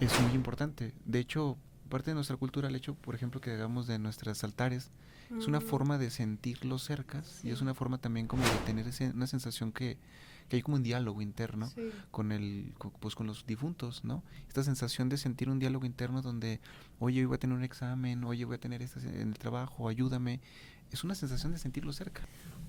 Es muy importante. De hecho, parte de nuestra cultura, el hecho, por ejemplo, que hagamos de nuestros altares, es una forma de sentirlos cercas y es una forma también como de tener una sensación que hay como un diálogo interno con pues con los difuntos, ¿no? Esta sensación de sentir un diálogo interno donde, oye, hoy voy a tener un examen, oye, voy a tener esto en el trabajo, ayúdame. Es una sensación de sentirlo cerca.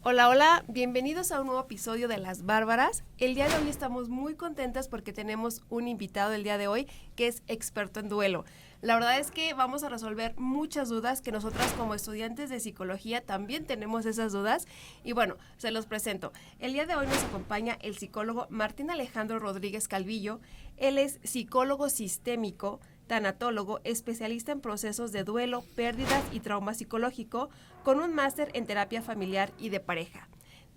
Hola, hola, bienvenidos a un nuevo episodio de Las Bárbaras. El día de hoy estamos muy contentas porque tenemos un invitado el día de hoy que es experto en duelo. La verdad es que vamos a resolver muchas dudas que nosotras como estudiantes de psicología también tenemos esas dudas. Y bueno, se los presento. El día de hoy nos acompaña el psicólogo Martín Alejandro Rodríguez Calvillo. Él es psicólogo sistémico, tanatólogo, especialista en procesos de duelo, pérdidas y trauma psicológico, con un máster en terapia familiar y de pareja.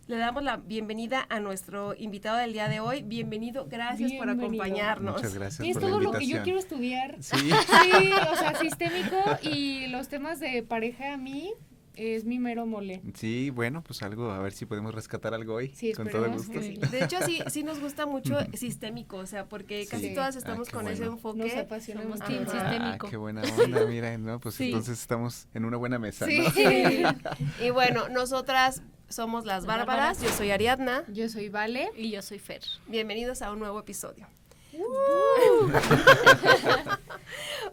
Le damos la bienvenida a nuestro invitado del día de hoy. Bienvenido, gracias por acompañarnos. Muchas gracias y por es todo la lo que yo invitación. quiero estudiar. Sí. Sí, o sea, sistémico y los temas de pareja a mí es mi mero mole. Sí, bueno, pues algo, a ver si podemos rescatar algo hoy. Sí, con todo esperemos gusto. que sí. De hecho, sí nos gusta mucho sistémico, o sea, porque casi todas estamos con ese enfoque. Nos apasionamos Somos team sistémico. Qué buena onda, mira, ¿no? Pues Sí. entonces estamos en una buena mesa, Sí. ¿no? Sí. Y bueno, nosotras somos Las Bárbaras, yo soy Ariadna. Yo soy Vale. Y yo soy Fer. Bienvenidos a un nuevo episodio.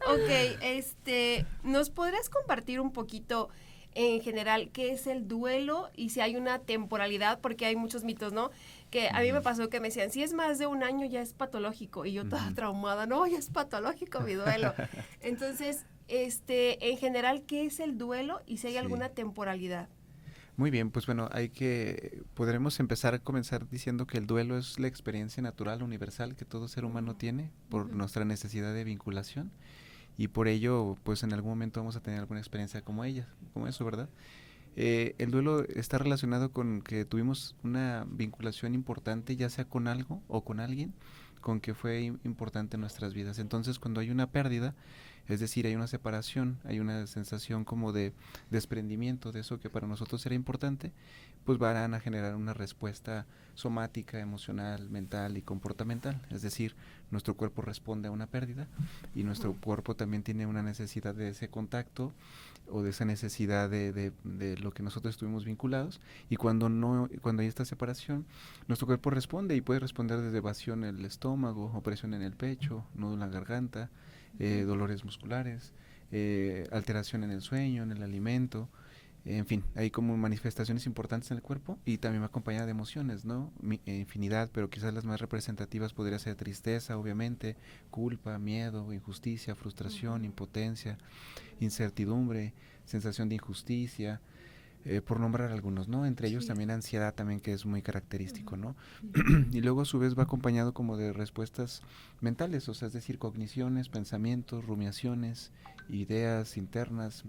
Ok, ¿nos podrías compartir un poquito en general qué es el duelo y si hay una temporalidad? Porque hay muchos mitos, ¿no? Que a mí me pasó que me decían, si es más de un año ya es patológico, y yo toda traumada, no, ya es patológico mi duelo. Entonces, en general, ¿qué es el duelo y si hay alguna temporalidad? Muy bien, pues bueno, podremos comenzar diciendo que el duelo es la experiencia natural, universal que todo ser humano tiene por nuestra necesidad de vinculación y por ello, pues en algún momento vamos a tener alguna experiencia como eso, ¿verdad? El duelo está relacionado con que tuvimos una vinculación importante, ya sea con algo o con alguien, con que fue importante en nuestras vidas. Entonces, cuando hay una pérdida, es decir, hay una separación, hay una sensación como de desprendimiento de eso que para nosotros era importante, pues van a generar una respuesta somática, emocional, mental y comportamental. Es decir, nuestro cuerpo responde a una pérdida y nuestro cuerpo también tiene una necesidad de ese contacto o de esa necesidad de lo que nosotros estuvimos vinculados, y cuando hay esta separación, nuestro cuerpo responde y puede responder desde evasión en el estómago, opresión en el pecho, nudo en la garganta, dolores musculares, alteración en el sueño, en el alimento, en fin, hay como manifestaciones importantes en el cuerpo y también me acompaña de emociones, ¿no? Infinidad, pero quizás las más representativas podría ser tristeza, obviamente, culpa, miedo, injusticia, frustración, impotencia, incertidumbre, sensación de injusticia, por nombrar algunos, ¿no? Entre ellos también ansiedad también, que es muy característico, ¿no? Y luego a su vez va acompañado como de respuestas mentales, o sea, es decir, cogniciones, pensamientos, rumiaciones, ideas internas,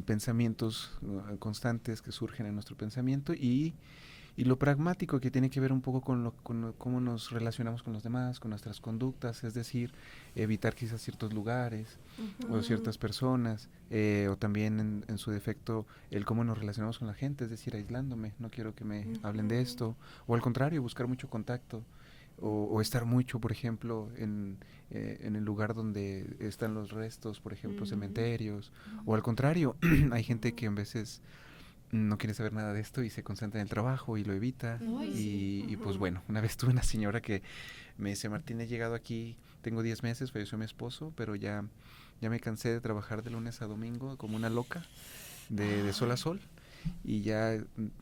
pensamientos constantes que surgen en nuestro pensamiento y lo pragmático, que tiene que ver un poco con cómo nos relacionamos con los demás, con nuestras conductas, es decir, evitar quizás ciertos lugares o ciertas personas, o también en su defecto el cómo nos relacionamos con la gente, es decir, aislándome, no quiero que me hablen de esto, o al contrario, buscar mucho contacto, o estar mucho, por ejemplo, en el lugar donde están los restos, por ejemplo, cementerios, o al contrario, hay gente que en veces no quiere saber nada de esto y se concentra en el trabajo y lo evita. Y pues bueno, una vez tuve una señora que me dice, Martín, he llegado aquí, tengo 10 meses, falleció mi esposo, pero ya me cansé de trabajar de lunes a domingo como una loca, de sol a sol, y ya,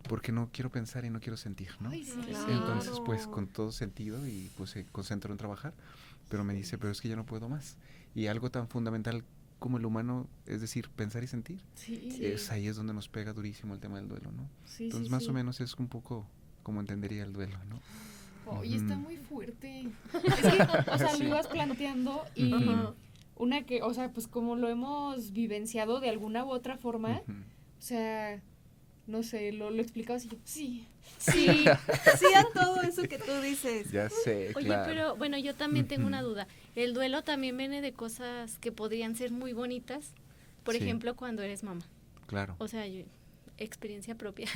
porque no quiero pensar y no quiero sentir, ¿no? Entonces, pues con todo sentido, y pues se concentró en trabajar, pero me dice, pero es que ya no puedo más. Y algo tan fundamental como el humano, es decir, pensar y sentir, ahí es donde nos pega durísimo el tema del duelo, ¿no? Entonces más o menos es un poco como entendería el duelo, ¿no? Oye, está muy fuerte. Es que, o sea, lo ibas planteando y una que, o sea, pues como lo hemos vivenciado de alguna u otra forma, o sea, no sé, lo explicabas y yo, sí a todo eso que tú dices. Ya sé, Oye, claro. pero bueno, yo también tengo una duda. El duelo también viene de cosas que podrían ser muy bonitas. Por ejemplo, cuando eres mamá. Claro. O sea, experiencia propia.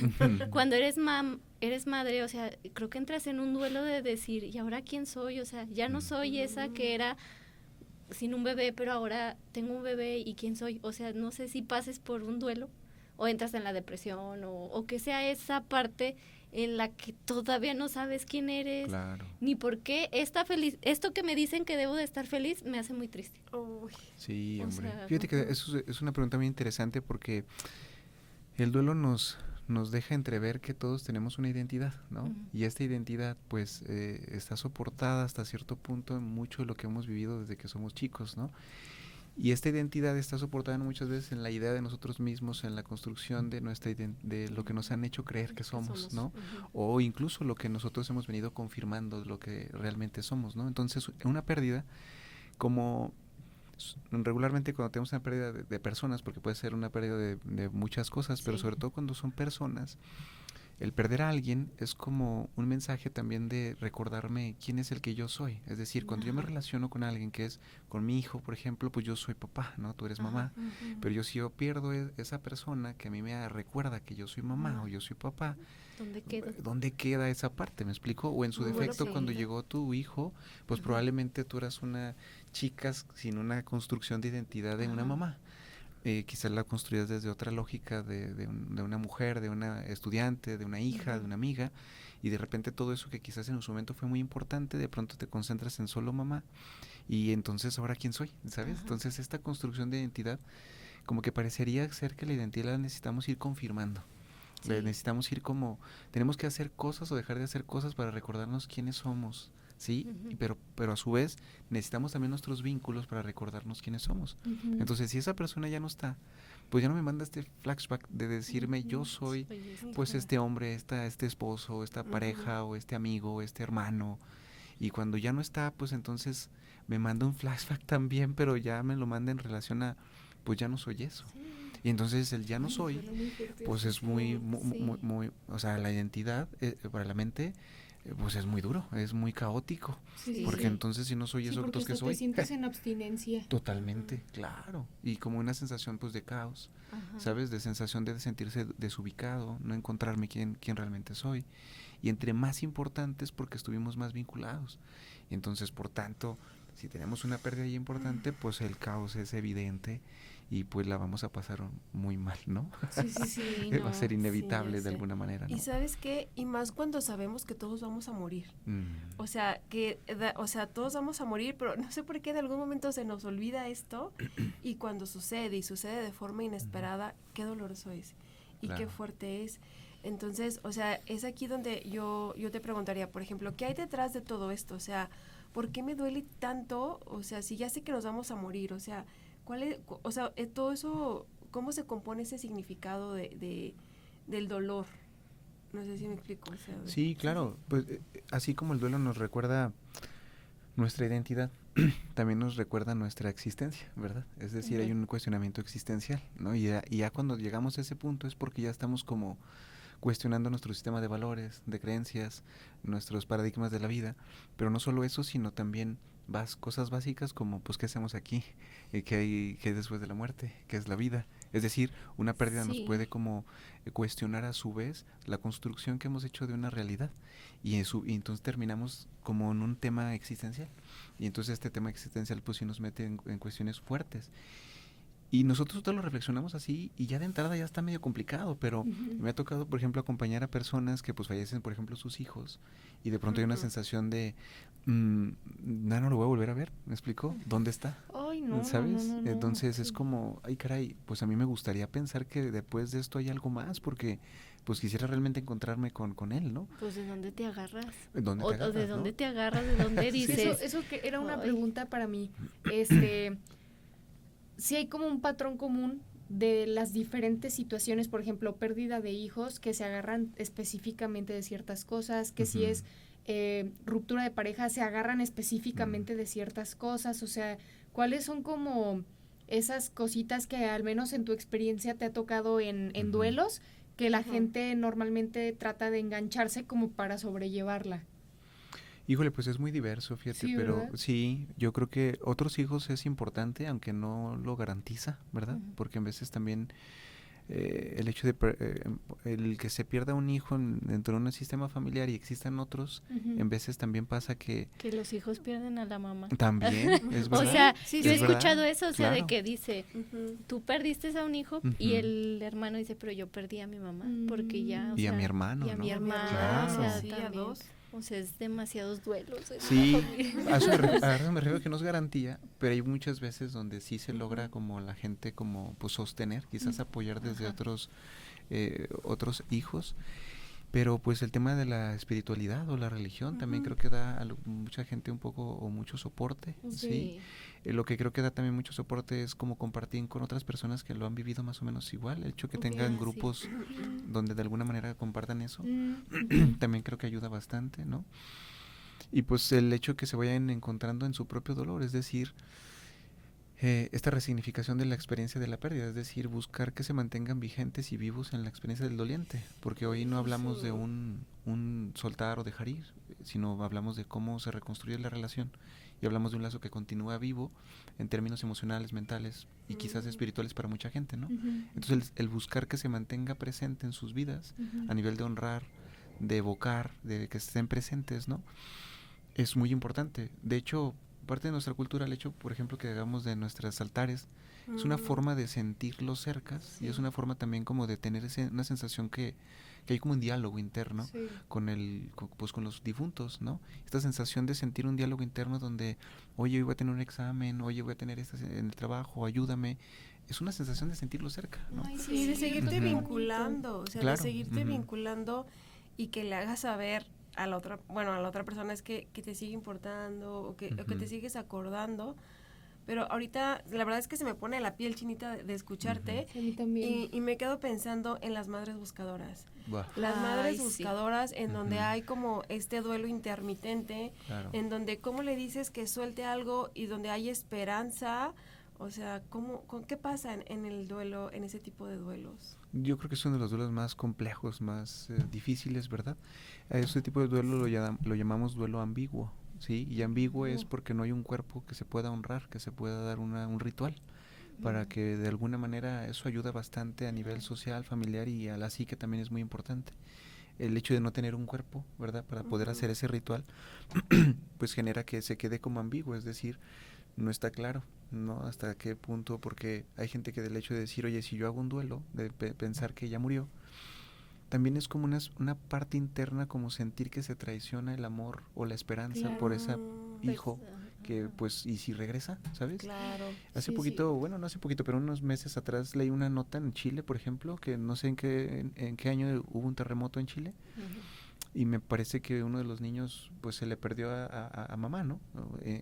Cuando eres madre, o sea, creo que entras en un duelo de decir, ¿y ahora quién soy? O sea, ya no soy esa que era sin un bebé, pero ahora tengo un bebé y quién soy. O sea, no sé si pases por un duelo o entras en la depresión o que sea esa parte en la que todavía no sabes quién eres, claro, ni por qué esto que me dicen que debo de estar feliz me hace muy triste. Uy, sí, O hombre. sea, Fíjate que eso es una pregunta muy interesante porque el duelo nos deja entrever que todos tenemos una identidad, ¿no? Ujú. Y esta identidad, pues, está soportada hasta cierto punto en mucho de lo que hemos vivido desde que somos chicos, ¿no? Y esta identidad está soportada muchas veces en la idea de nosotros mismos, en la construcción de de lo que nos han hecho creer que somos, ¿no? Ujú. O incluso lo que nosotros hemos venido confirmando de lo que realmente somos, ¿no? Entonces, una pérdida, como regularmente cuando tenemos una pérdida de personas, porque puede ser una pérdida de muchas cosas, pero Sí. sobre todo cuando son personas, el perder a alguien es como un mensaje también de recordarme quién es el que yo soy. Es decir, cuando yo me Ajá. relaciono con alguien que es con mi hijo, por ejemplo, pues yo soy papá, ¿no? Tú eres Ajá. mamá. ujú. Pero yo si yo pierdo esa persona que a mí me recuerda que yo soy mamá Mamá. o yo soy papá, ¿Dónde quedo? ¿dónde queda esa parte? ¿Me explico? O en su Muy buena defecto, cuando pregunta. llegó tu hijo, pues Ajá. probablemente tú eras una chica sin una construcción de identidad de una Ajá. mamá. Quizás la construyas desde otra lógica de una mujer, de una estudiante, de una hija, de una amiga, y de repente todo eso que quizás en su momento fue muy importante, de pronto te concentras en solo mamá, y entonces ahora quién soy, ¿sabes? Ajá. Entonces esta construcción de identidad, como que parecería ser que la identidad la necesitamos ir confirmando. Sí. Necesitamos ir como, tenemos que hacer cosas o dejar de hacer cosas para recordarnos quiénes somos, ¿sí? Ujú. Pero a su vez necesitamos también nuestros vínculos para recordarnos quiénes somos. Ujú. Entonces, si esa persona ya no está, pues ya no me manda este flashback de decirme yo soy pues Ujú. este hombre, este esposo, esta pareja o este amigo, o este hermano. Y cuando ya no está, pues entonces me manda un flashback también, pero ya me lo manda en relación a, pues ya no soy eso. Sí. Y entonces el ya no soy, Suena muy fuerte pues eso. es muy, Sí. o sea, la identidad para la mente, pues es muy duro, es muy caótico. Sí, sí, Porque sí. entonces si no soy Sí, eso, porque entonces ¿qué hasta te soy? sientes en abstinencia. Totalmente, claro. Y como una sensación pues de caos, Ajá. ¿sabes? De sensación de sentirse desubicado, no encontrarme quién realmente soy. Y entre más importantes porque estuvimos más vinculados. Y entonces, por tanto, si tenemos una pérdida ahí importante, pues el caos es evidente y pues la vamos a pasar muy mal, ¿no? Sí, sí, sí. Sí, Va a no. ser inevitable ya de sé. alguna manera, ¿no? Y ¿sabes qué? Y más cuando sabemos que todos vamos a morir. O sea, todos vamos a morir, pero no sé por qué en algún momento se nos olvida esto y cuando sucede y sucede de forma inesperada, qué doloroso es y qué Claro. fuerte es. Entonces, o sea, es aquí donde yo te preguntaría, por ejemplo, ¿qué hay detrás de todo esto? O sea, ¿por qué me duele tanto? O sea, si ya sé que nos vamos a morir, o sea, todo eso, ¿cómo se compone ese significado del dolor? No sé si me explico. O sea, Sí, claro. Pues así como el duelo nos recuerda nuestra identidad, también nos recuerda nuestra existencia, ¿verdad? Es decir, hay un cuestionamiento existencial, ¿no? Y ya cuando llegamos a ese punto es porque ya estamos como cuestionando nuestro sistema de valores, de creencias, nuestros paradigmas de la vida, pero no solo eso, sino también cosas básicas como pues qué hacemos aquí, qué hay después de la muerte, qué es la vida. Es decir, una pérdida nos Sí. puede como cuestionar a su vez la construcción que hemos hecho de una realidad y entonces terminamos como en un tema existencial y entonces este tema existencial pues sí nos mete en cuestiones fuertes. Y nosotros todos lo reflexionamos así y ya de entrada ya está medio complicado, pero me ha tocado, por ejemplo, acompañar a personas que pues fallecen, por ejemplo, sus hijos y de pronto hay una sensación de, no lo voy a volver a ver, ¿me explico? ¿Dónde está? Ay, no, ¿Sabes? no, no, no, Entonces es sí. como, ay caray, pues a mí me gustaría pensar que después de esto hay algo más porque pues quisiera realmente encontrarme con él, ¿no? Pues ¿de dónde te agarras? ¿Dónde te O agarras, de no? dónde te agarras, de dónde Sí, dices. eso que era una Ay. pregunta para mí. Sí hay como un patrón común de las diferentes situaciones, por ejemplo, pérdida de hijos, que se agarran específicamente de ciertas cosas, que si es ruptura de pareja, se agarran específicamente de ciertas cosas, o sea, ¿cuáles son como esas cositas que al menos en tu experiencia te ha tocado en duelos, que la gente normalmente trata de engancharse como para sobrellevarla? Híjole, pues es muy diverso, fíjate, Sí, pero ¿verdad? sí, yo creo que otros hijos es importante, aunque no lo garantiza, ¿verdad? Ujú. Porque a veces también el hecho de el que se pierda un hijo dentro de un sistema familiar y existan otros, en veces también pasa que los hijos pierden a la mamá. También, es verdad. O sea, Sí, yo he sí. escuchado eso, o sea, Claro. de que dice, tú perdiste a un hijo y el hermano dice, pero yo perdí a mi mamá porque ya, o Y a sea, mi hermano, y a ¿no? mi hermano, Claro. o sea, Sí, a también. dos. O sea, es demasiados duelos. Sí, a eso me refiero que no es garantía, pero hay muchas veces donde sí se logra como la gente como pues sostener, quizás apoyar desde otros hijos, pero pues el tema de la espiritualidad o la religión también creo que da a mucha gente un poco o mucho soporte, ¿sí? Lo que creo que da también mucho soporte es como compartir con otras personas que lo han vivido más o menos igual, el hecho que tengan grupos donde de alguna manera compartan eso, también creo que ayuda bastante, ¿no? Y pues el hecho que se vayan encontrando en su propio dolor, es decir, esta resignificación de la experiencia de la pérdida, es decir, buscar que se mantengan vigentes y vivos en la experiencia del doliente, porque hoy no hablamos de un soltar o dejar ir, sino hablamos de cómo se reconstruye la relación y hablamos de un lazo que continúa vivo en términos emocionales, mentales y quizás espirituales para mucha gente, ¿no? Entonces el buscar que se mantenga presente en sus vidas a nivel de honrar, de evocar, de que estén presentes, ¿no? Es muy importante. De hecho, parte de nuestra cultura, el hecho, por ejemplo, que hagamos de nuestros altares, es una forma de sentirlos cercas y es una forma también como de tener una sensación que hay como un diálogo interno con los difuntos, ¿no? Esta sensación de sentir un diálogo interno donde, oye, hoy voy a tener un examen, oye, voy a tener esto en el trabajo, ayúdame. Es una sensación de sentirlo cerca, ¿no? Ay, sí, de seguirte vinculando, o sea, Claro. de seguirte vinculando y que le hagas saber a la otra, bueno, a la otra persona es que te sigue importando o que te sigues acordando. Pero ahorita la verdad es que se me pone la piel chinita de escucharte. Sí, a mí también. Y me quedo pensando en las madres buscadoras. Buah. Las madres sí. buscadoras en donde hay como este duelo intermitente, Claro. en donde cómo le dices que suelte algo y donde hay esperanza. O sea, ¿qué pasa en el duelo, en ese tipo de duelos? Yo creo que es uno de los duelos más complejos, más difíciles, ¿verdad? A ese tipo de duelo lo llamamos duelo ambiguo, ¿sí? Y ambiguo es porque no hay un cuerpo que se pueda honrar, que se pueda dar un ritual, para que de alguna manera eso ayuda bastante a nivel social, familiar y a la psique también es muy importante. El hecho de no tener un cuerpo, ¿verdad? Para poder hacer ese ritual, pues genera que se quede como ambiguo, es decir, no está claro, ¿no? Hasta qué punto, porque hay gente que del hecho de decir, oye, si yo hago un duelo, de pensar que ya murió, también es como una parte interna, como sentir que se traiciona el amor o la esperanza por ese hijo, que pues, ¿y si regresa? ¿Sabes? Claro. Hace poquito, bueno, no hace poquito, pero unos meses atrás leí una nota en Chile, por ejemplo, que no sé en qué año hubo un terremoto en Chile, y me parece que uno de los niños pues se le perdió a mamá, ¿no?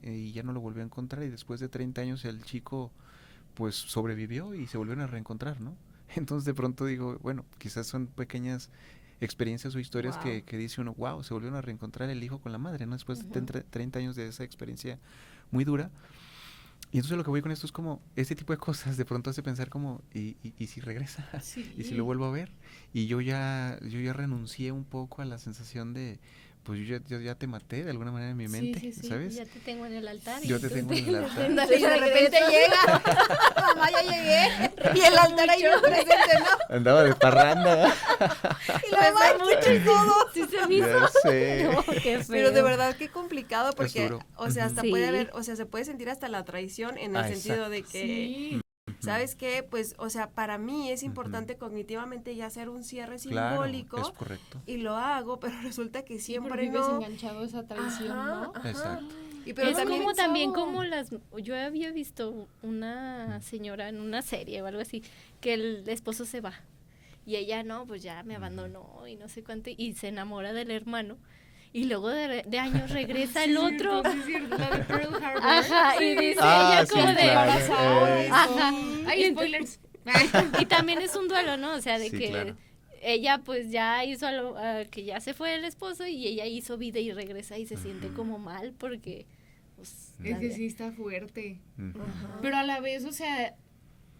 Y ya no lo volvió a encontrar y después de 30 años el chico pues sobrevivió y se volvieron a reencontrar, ¿no? Entonces de pronto digo, bueno, quizás son pequeñas experiencias o historias que dice uno, wow, se volvieron a reencontrar el hijo con la madre, ¿no? Después de 30 años de esa experiencia muy dura. Y entonces lo que voy con esto es como, este tipo de cosas de pronto hace pensar como, ¿y si regresa? ¿Y si lo vuelvo a ver? Y yo ya renuncié un poco a la sensación de, pues yo ya te maté de alguna manera en mi mente, ¿sabes? Ya te tengo en el altar. Yo te tengo en el altar. Y de repente llega, mamá, ya llegué, y el altar ahí no presente, ¿no? Andaba de parranda. Y la mamá mucho y todo. Sí se me hizo. Ya sé. No, qué feo. Pero de verdad qué complicado porque, duro. o sea, hasta Sí. puede haber, o sea, se puede sentir hasta la traición en el sentido de que, ¿sabes qué? Pues, o sea, para mí es importante cognitivamente ya hacer un cierre simbólico. Claro, es correcto. Y lo hago, pero resulta que siempre vives no. enganchado a esa traición, ¿no? Exacto. Y pero es también como también como yo había visto una señora en una serie o algo así, que el esposo se va y ella no, pues ya me abandonó y no sé cuánto, y se enamora del hermano. Y luego de años regresa el otro. Sí, es cierto, la de Pearl Harbor. Ajá, y dice Ah, ella sí, como de claro. ajá. Ay, spoilers. Y también es un duelo, ¿no? O sea, de Sí, que claro. ella pues ya hizo algo, que ya se fue el esposo y ella hizo vida y regresa y se siente como mal porque pues, Es que sí está fuerte. Ujú. Pero a la vez, o sea,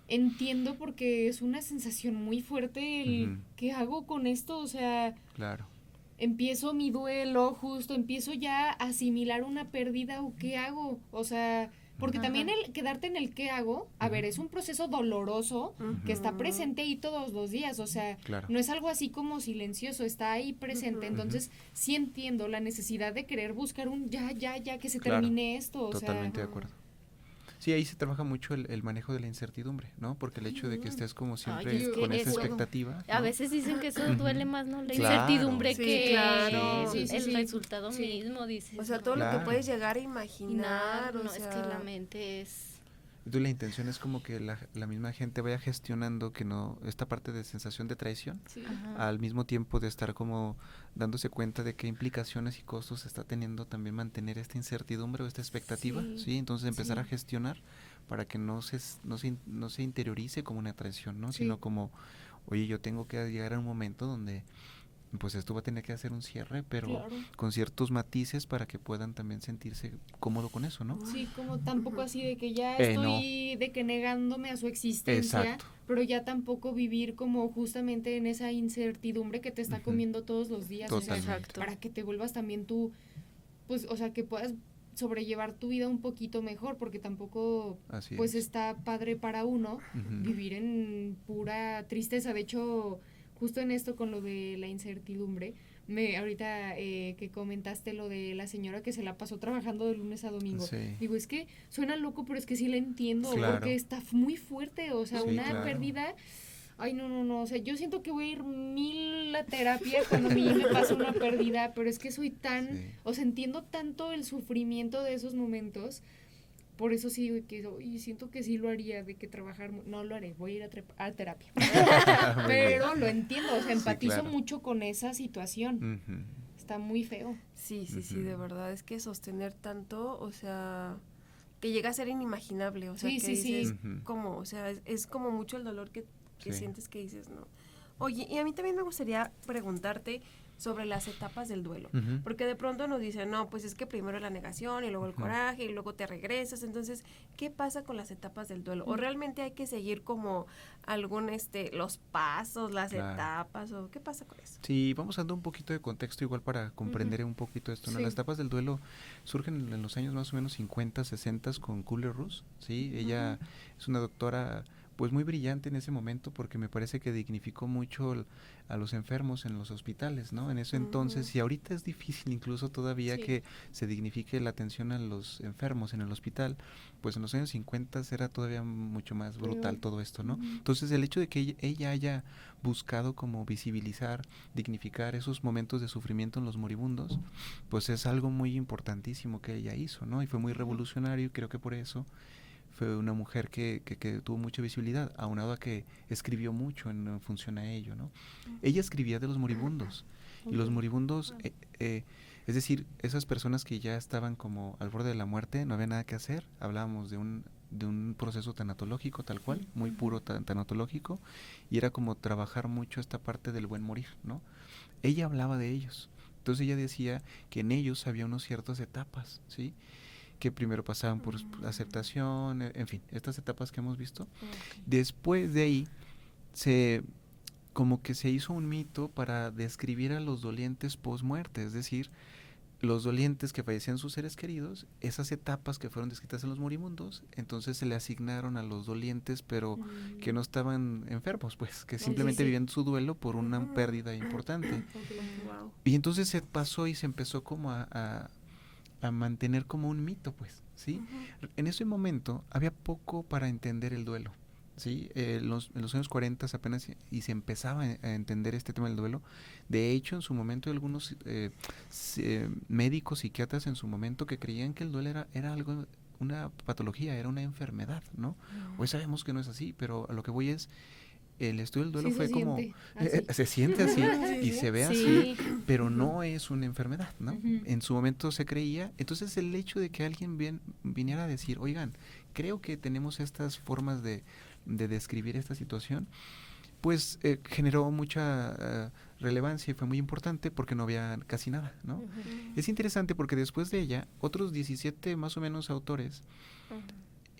entiendo porque es una sensación muy fuerte el ¿qué hago con esto? O sea, Claro. empiezo mi duelo, justo empiezo ya a asimilar una pérdida o qué hago. O sea, Porque también el quedarte en el qué hago, a ver, es un proceso doloroso que está presente ahí todos los días, o sea, no es algo así como silencioso, está ahí presente, entonces sí entiendo la necesidad de querer buscar un ya, que se termine esto, o totalmente de acuerdo. Sí, ahí se trabaja mucho el manejo de la incertidumbre, ¿no? Porque el hecho de que estés como siempre con esa expectativa, ¿no? A veces dicen que eso duele más, ¿no? La incertidumbre que el resultado mismo, dices. O sea, todo lo que puedes llegar a imaginar. No, es que la mente es... Entonces la intención es como que la misma gente vaya gestionando que no, esta parte de sensación de traición, al mismo tiempo de estar como dándose cuenta de qué implicaciones y costos está teniendo también mantener esta incertidumbre o esta expectativa, ¿sí? Entonces empezar a gestionar para que no se interiorice como una traición, ¿no? Sino como, oye, yo tengo que llegar a un momento donde pues esto va a tener que hacer un cierre, pero con ciertos matices para que puedan también sentirse cómodo con eso, ¿no? Sí, como tampoco así de que ya estoy de que negándome a su existencia, pero ya tampoco vivir como justamente en esa incertidumbre que te está comiendo todos los días, o sea, para que te vuelvas también tú, pues, o sea, que puedas sobrellevar tu vida un poquito mejor, porque tampoco pues está padre para uno vivir en pura tristeza. De hecho, justo en esto con lo de la incertidumbre, ahorita que comentaste lo de la señora que se la pasó trabajando de lunes a domingo, digo, es que suena loco, pero es que sí la entiendo, porque está muy fuerte, o sea, una pérdida, ay, no, o sea, yo siento que voy a ir 1000 a terapia cuando a mí me pasa una pérdida, pero es que soy tan, o sea, entiendo tanto el sufrimiento de esos momentos. Por eso sí, y siento que sí lo haría, de que trabajar, no lo haré, voy a ir a terapia. Pero lo entiendo, o sea, empatizo mucho con esa situación. Está muy feo. Sí, de verdad, es que sostener tanto, o sea, que llega a ser inimaginable, o sea, que dices, como, o sea, es como mucho el dolor que sientes que dices, ¿no? Oye, y a mí también me gustaría preguntarte sobre las etapas del duelo, porque de pronto nos dicen, no, pues es que primero la negación y luego el coraje y luego te regresas, entonces, ¿qué pasa con las etapas del duelo? ¿O realmente hay que seguir como algún, los pasos, las etapas, o qué pasa con eso? Sí, vamos dando un poquito de contexto igual para comprender un poquito esto, ¿no? Las etapas del duelo surgen en los años más o menos 50, 60 con Kübler-Ross, ¿sí? Ella es una doctora pues muy brillante en ese momento porque me parece que dignificó mucho a los enfermos en los hospitales, ¿no? En ese entonces, y ahorita es difícil incluso todavía que se dignifique la atención a los enfermos en el hospital, pues en los años 50 era todavía mucho más brutal todo esto, ¿no? Entonces el hecho de que ella haya buscado como visibilizar, dignificar esos momentos de sufrimiento en los moribundos, pues es algo muy importantísimo que ella hizo, ¿no? Y fue muy revolucionario y creo que por eso fue una mujer que tuvo mucha visibilidad, aunado a que escribió mucho en función a ello, ¿no? Ella escribía de los moribundos, y los moribundos, es decir, esas personas que ya estaban como al borde de la muerte, no había nada que hacer, hablábamos de un proceso tanatológico tal cual, muy puro tanatológico, y era como trabajar mucho esta parte del buen morir, ¿no? Ella hablaba de ellos, entonces ella decía que en ellos había unas ciertas etapas, ¿sí?, que primero pasaban por aceptación, en fin, estas etapas que hemos visto. Después de ahí, como que se hizo un mito para describir a los dolientes post-muerte, es decir, los dolientes que fallecían sus seres queridos, esas etapas que fueron descritas en los moribundos, entonces se le asignaron a los dolientes, pero que no estaban enfermos, pues, que simplemente vivían su duelo por una pérdida importante. Y entonces se pasó y se empezó como a mantener como un mito, pues, ¿sí? En ese momento había poco para entender el duelo, ¿sí? En los años 40 apenas y se empezaba a entender este tema del duelo. De hecho, en su momento algunos médicos, psiquiatras en su momento que creían que el duelo era algo, una patología, era una enfermedad, ¿no? Hoy sabemos que no es así, pero a lo que voy es, el estudio del duelo fue como, se siente así y se ve así, pero no es una enfermedad, ¿no? En su momento se creía, entonces el hecho de que alguien viniera a decir, oigan, creo que tenemos estas formas de describir esta situación, pues generó mucha relevancia y fue muy importante porque no había casi nada, ¿no? Es interesante porque después de ella, otros 17 más o menos autores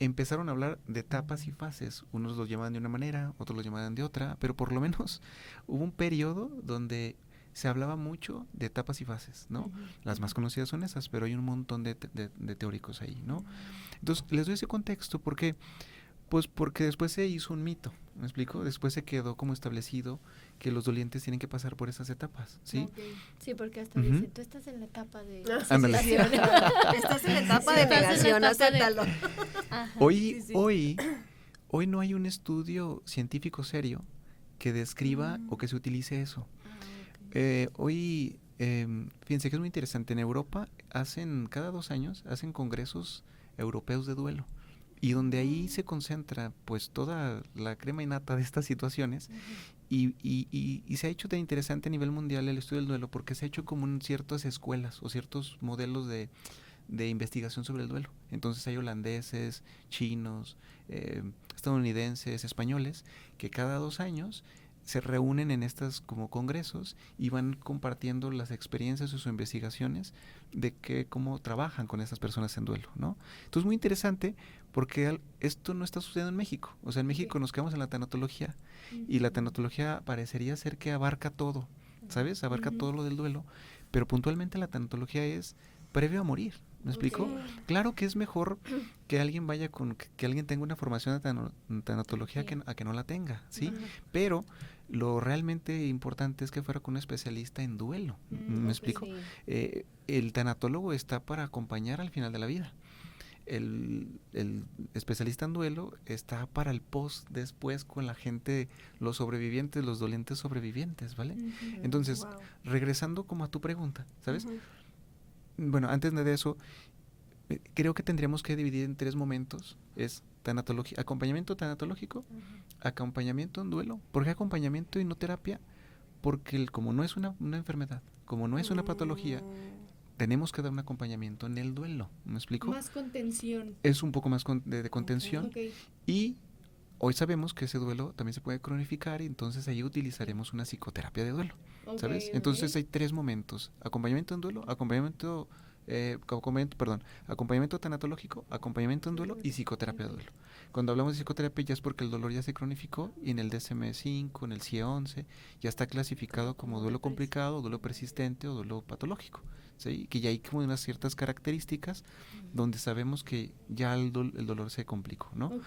empezaron a hablar de etapas y fases. Unos los llamaban de una manera, otros los llamaban de otra, pero por lo menos hubo un periodo donde se hablaba mucho de etapas y fases, ¿no? Las más conocidas son esas, pero hay un montón de teóricos ahí, ¿no? Entonces, les doy ese contexto porque, pues porque después se hizo un mito, ¿me explico? Después se quedó como establecido que los dolientes tienen que pasar por esas etapas, ¿sí? Sí, porque hasta dicen, tú estás en la etapa de Ándale. Estás en la etapa de negación, acéptalo. Hoy no hay un estudio científico serio que describa o que se utilice eso. Fíjense que es muy interesante. En Europa cada 2 años, hacen congresos europeos de duelo. Y donde ahí se concentra pues toda la crema innata de estas situaciones. Y se ha hecho tan interesante a nivel mundial el estudio del duelo porque se ha hecho como en ciertas escuelas o ciertos modelos de investigación sobre el duelo. Entonces hay holandeses, chinos, estadounidenses, españoles, que cada 2 años se reúnen en estas como congresos y van compartiendo las experiencias o sus investigaciones de cómo trabajan con estas personas en duelo, ¿no? Entonces muy interesante porque esto no está sucediendo en México. O sea, en México nos quedamos en la tanatología y la tanatología parecería ser que abarca todo, ¿sabes? Abarca todo lo del duelo, pero puntualmente la tanatología es previo a morir. ¿Me explico? Claro que es mejor que alguien vaya que alguien tenga una formación de tanatología a que no la tenga, ¿sí? Pero lo realmente importante es que fuera con un especialista en duelo. ¿Me explico? Sí. El tanatólogo está para acompañar al final de la vida. El especialista en duelo está para el después con la gente, los sobrevivientes, los dolientes sobrevivientes, ¿vale? Entonces, regresando como a tu pregunta, ¿sabes? Bueno, antes de eso, creo que tendríamos que dividir en 3 momentos. Es acompañamiento tanatológico, acompañamiento en duelo. ¿Por qué acompañamiento y no terapia? Porque como no es una enfermedad, como no es una patología, tenemos que dar un acompañamiento en el duelo. ¿Me explico? Más contención. Es un poco más de contención. Y hoy sabemos que ese duelo también se puede cronificar y entonces ahí utilizaremos una psicoterapia de duelo, ¿sabes? Entonces hay 3 momentos: acompañamiento en duelo, acompañamiento tanatológico, acompañamiento en duelo y psicoterapia de duelo. Cuando hablamos de psicoterapia ya es porque el dolor ya se cronificó y en el DSM-5, en el CIE-11 ya está clasificado como duelo complicado, duelo persistente o duelo patológico, ¿sí? Que ya hay como unas ciertas características donde sabemos que ya el dolor se complicó, ¿no?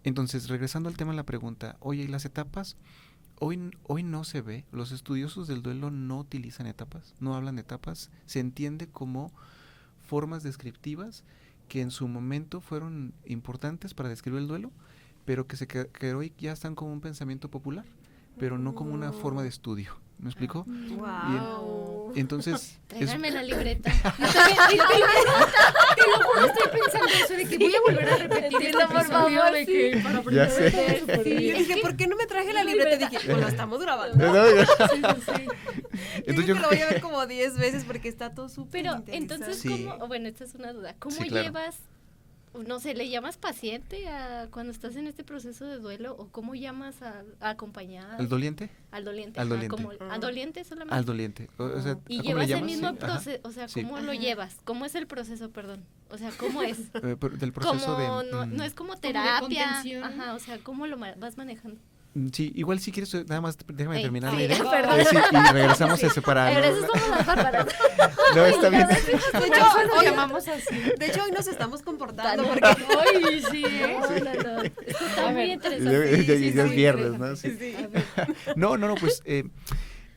Entonces, regresando al tema de la pregunta, oye, ¿y las etapas? Hoy no se ve, los estudiosos del duelo no utilizan etapas, no hablan de etapas, se entiende como formas descriptivas que en su momento fueron importantes para describir el duelo, pero que hoy ya están como un pensamiento popular, pero no como una forma de estudio. ¿Me explico? Wow. Entonces, tráigame la libreta. Te lo juro, estoy pensando eso de que voy a volver a repetir este episodio de que para ya sé. Dije, ¿por qué no me traje la libreta? Dije, pues lo estamos grabando. Entonces yo lo voy a ver como 10 veces porque está todo súper interesante. Pero entonces, ¿cómo? Bueno, esta es una duda. ¿Cómo llevas, no sé, le llamas paciente cuando estás en este proceso de duelo o cómo llamas a acompañar? ¿Al doliente? Al doliente. Al doliente. ¿Al doliente solamente? Al doliente. O sea, y llevas el mismo proceso, o sea, ¿cómo lo llevas? ¿Cómo es el proceso, perdón? O sea, ¿cómo es? Del proceso no es como terapia. Ajá, o sea, ¿cómo lo vas manejando? Sí, igual si quieres, nada más déjame terminar la idea. Y regresamos a separar. Pero eso somos las bárbaras. No, está bien. De hecho, lo llamamos así. De hecho, hoy nos estamos comportando porque hoy sí, No. Está muy interesante. Ya es viernes, ¿no? Sí. Sí. No, pues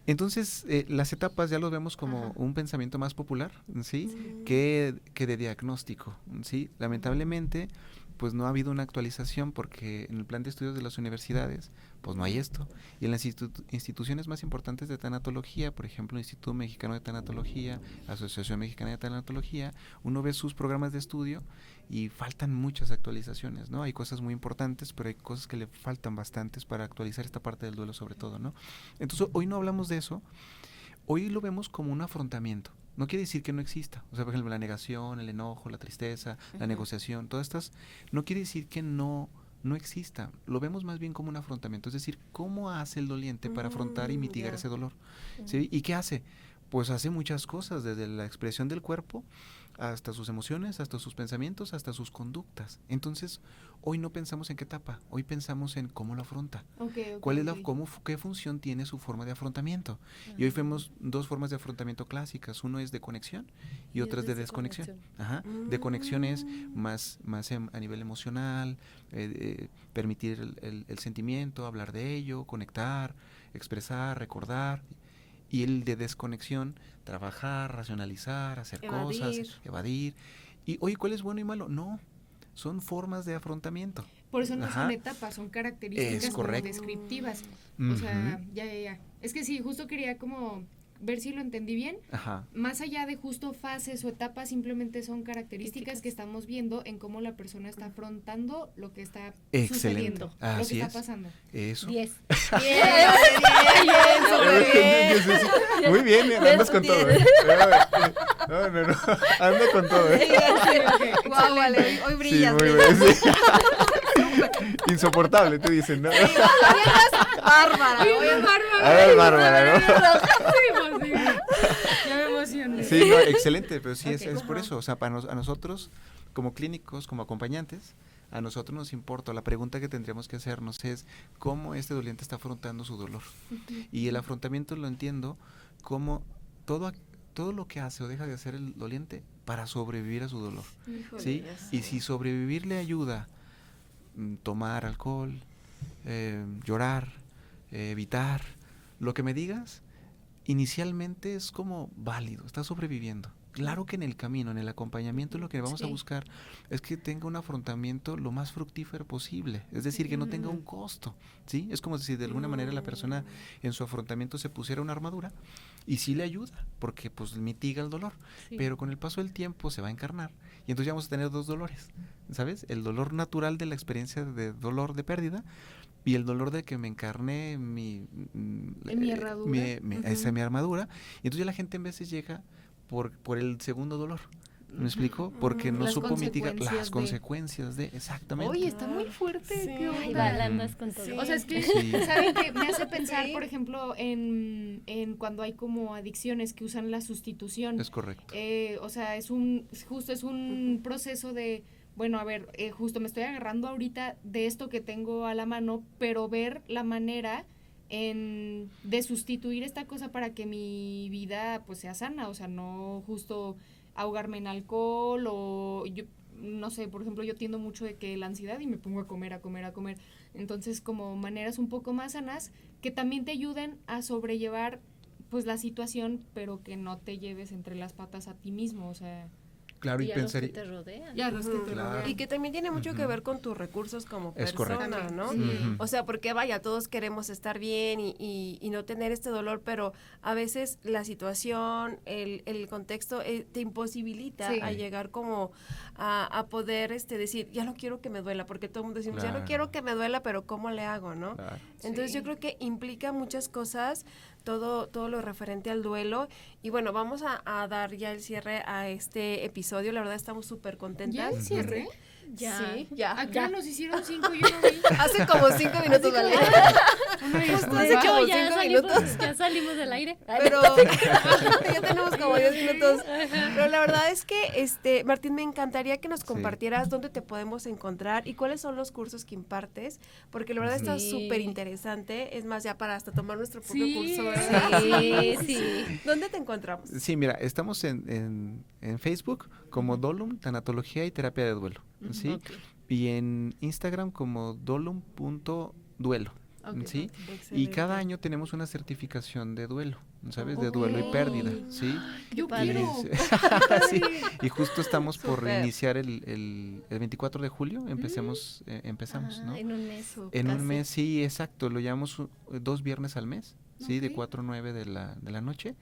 entonces las etapas ya lo vemos como un pensamiento más popular, ¿sí? Que de diagnóstico, ¿sí? Lamentablemente pues no ha habido una actualización porque en el plan de estudios de las universidades pues no hay esto. Y en las instituciones más importantes de tanatología, por ejemplo, el Instituto Mexicano de Tanatología, Asociación Mexicana de Tanatología, uno ve sus programas de estudio y faltan muchas actualizaciones, ¿no? Hay cosas muy importantes, pero hay cosas que le faltan bastantes para actualizar esta parte del duelo sobre todo, ¿no? Entonces, hoy no hablamos de eso, hoy lo vemos como un afrontamiento. No quiere decir que no exista. O sea, por ejemplo, la negación, el enojo, la tristeza, la negociación, todas estas, no quiere decir que no exista. Lo vemos más bien como un afrontamiento. Es decir, ¿cómo hace el doliente para afrontar y mitigar ese dolor? ¿Sí? ¿Y qué hace? pues hace muchas cosas, desde la expresión del cuerpo hasta sus emociones, hasta sus pensamientos, hasta sus conductas. Entonces, hoy no pensamos en qué etapa, hoy pensamos en cómo lo afronta. ¿Cuál es qué función tiene su forma de afrontamiento? Y hoy vemos dos formas de afrontamiento clásicas, uno es de conexión y otra es de desconexión. De conexión es más a nivel emocional, permitir el sentimiento, hablar de ello, conectar, expresar, recordar. Y el de desconexión, trabajar, racionalizar, hacer cosas, evadir. Y, oye, ¿cuál es bueno y malo? No, son formas de afrontamiento. Por eso no son etapas, son características como descriptivas. O sea, ya. Es que sí, justo quería como ver si lo entendí bien. Más allá de justo fases o etapas, simplemente son características que estamos viendo en cómo la persona está afrontando lo que está sucediendo, lo que está pasando. Eso. 10. Muy bien, andas con todo. No, anda con todo. Wow, vale, hoy brillas. Sí. Insoportable, te dicen, ¿no? Bárbara. Bárbara, ¿no? Ya me emocioné. Sí, no, excelente, pero sí, es por eso. O sea, a nosotros, como clínicos, como acompañantes, a nosotros nos importa. La pregunta que tendríamos que hacernos es cómo este doliente está afrontando su dolor. Y el afrontamiento lo entiendo como todo lo que hace o deja de hacer el doliente para sobrevivir a su dolor. ¿Sí? Y si sobrevivir le ayuda tomar alcohol, llorar, evitar, lo que me digas, inicialmente es como válido, está sobreviviendo. Claro que en el camino, en el acompañamiento, lo que vamos a buscar es que tenga un afrontamiento lo más fructífero posible, es decir, que no tenga un costo, ¿sí? Es como si de alguna manera la persona en su afrontamiento se pusiera una armadura y sí le ayuda, porque pues mitiga el dolor, pero con el paso del tiempo se va a encarnar y entonces ya vamos a tener dos dolores, ¿sabes? El dolor natural de la experiencia de dolor de pérdida y el dolor de que me encarné mi armadura. Mi armadura, y entonces ya la gente en veces llega por el segundo dolor. ¿Me explico? Porque no supo mitigar las consecuencias de... Exactamente. Oye, está muy fuerte. Sí. Ahí va, andas con todo. O sea, es que, ¿saben qué? Me hace pensar, por ejemplo, en cuando hay como adicciones que usan la sustitución. Es correcto. O sea, es un proceso de... Bueno, a ver, justo me estoy agarrando ahorita de esto que tengo a la mano, pero ver la manera de sustituir esta cosa para que mi vida pues sea sana, o sea, no justo ahogarme en alcohol o yo no sé, por ejemplo, yo tiendo mucho de que la ansiedad y me pongo a comer, entonces como maneras un poco más sanas que también te ayuden a sobrellevar pues la situación, pero que no te lleves entre las patas a ti mismo, o sea... Claro, y los que te rodean. Y que también tiene mucho que ver con tus recursos como persona, ¿no? Sí. O sea, porque vaya, todos queremos estar bien y no tener este dolor, pero a veces la situación, el contexto te imposibilita a llegar como a poder decir, ya no quiero que me duela, porque todo el mundo decimos, ya no quiero que me duela, pero ¿cómo le hago, no? Claro. Entonces yo creo que implica muchas cosas, todo lo referente al duelo. Y bueno, vamos a dar ya el cierre a este episodio. La verdad estamos súper contentas. ¿Ya el cierre? Ya. Sí, ya. Acá nos hicieron 5, yo no vi. Hace como 5 minutos, vale. Justo hace como 5 minutos. Ya salimos del aire. Pero ya tenemos como 10 minutos. Pero la verdad es que, Martín, me encantaría que nos compartieras dónde te podemos encontrar y cuáles son los cursos que impartes, porque la verdad está súper interesante. Es más, ya para hasta tomar nuestro propio curso. Sí. ¿Dónde te encontramos? Sí, mira, estamos en Facebook como Dolum, Tanatología y Terapia de Duelo, ¿sí? Okay. Y en Instagram como dolum.duelo, ¿sí? Excelente. Y cada año tenemos una certificación de duelo, ¿sabes? De duelo y pérdida, ¿sí? Yo quiero. Sí. Y justo estamos por iniciar el 24 de julio, empezamos, ¿no? En un mes. En un mes, sí, exacto, lo llevamos 2 viernes al mes. Sí, de 4 a 9 de la noche.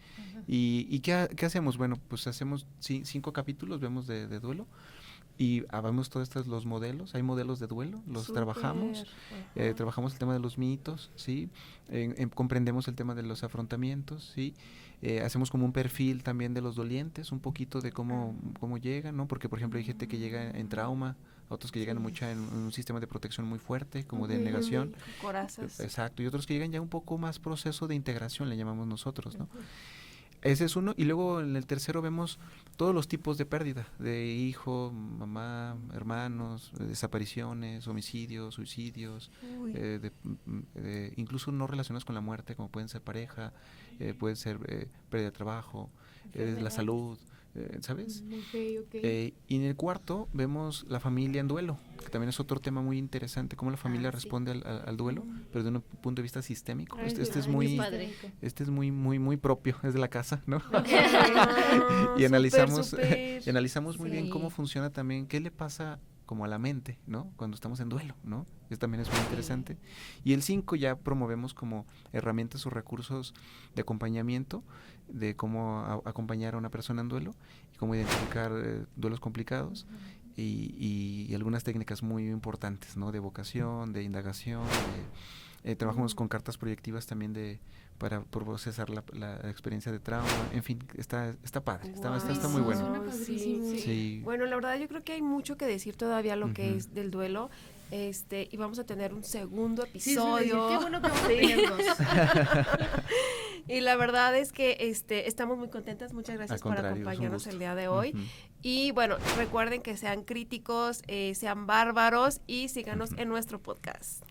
¿Y qué hacemos? Bueno, pues hacemos 5 capítulos, vemos de duelo. Y vemos todos los modelos, hay modelos de duelo, los trabajamos, trabajamos el tema de los mitos, ¿sí? Comprendemos el tema de los afrontamientos, ¿sí? Hacemos como un perfil también de los dolientes, un poquito de cómo llegan, ¿no? Porque, por ejemplo, hay gente que llega en trauma, otros que llegan mucho en un sistema de protección muy fuerte, como de negación. Corazas. Exacto, y otros que llegan ya un poco más proceso de integración, le llamamos nosotros, ¿no? Ese es uno, y luego en el tercero vemos todos los tipos de pérdida, de hijo, mamá, hermanos, desapariciones, homicidios, suicidios, incluso no relacionados con la muerte, como pueden ser pareja, pueden ser pérdida de trabajo, la salud, ¿sabes? Okay. Y en el cuarto vemos la familia en duelo, que también es otro tema muy interesante, cómo la familia responde al duelo, pero de un punto de vista sistémico. Este es muy propio, es de la casa, ¿no? Y analizamos muy bien cómo funciona también, qué le pasa como a la mente, ¿no? Cuando estamos en duelo, ¿no? Eso también es muy interesante. Y el 5 ya promovemos como herramientas o recursos de acompañamiento, de cómo acompañar a una persona en duelo, y cómo identificar duelos complicados, y algunas técnicas muy importantes, ¿no? De evocación, de indagación, trabajamos con cartas proyectivas también para procesar la experiencia de trauma, en fin, está padre, está muy bueno. Sí. Bueno, la verdad yo creo que hay mucho que decir todavía lo que es del duelo. Y vamos a tener un segundo episodio. Qué bueno que vamos a tener dos. Y la verdad es que estamos muy contentas. Muchas gracias por acompañarnos el día de hoy. Y bueno, recuerden que sean críticos, sean bárbaros y síganos en nuestro podcast.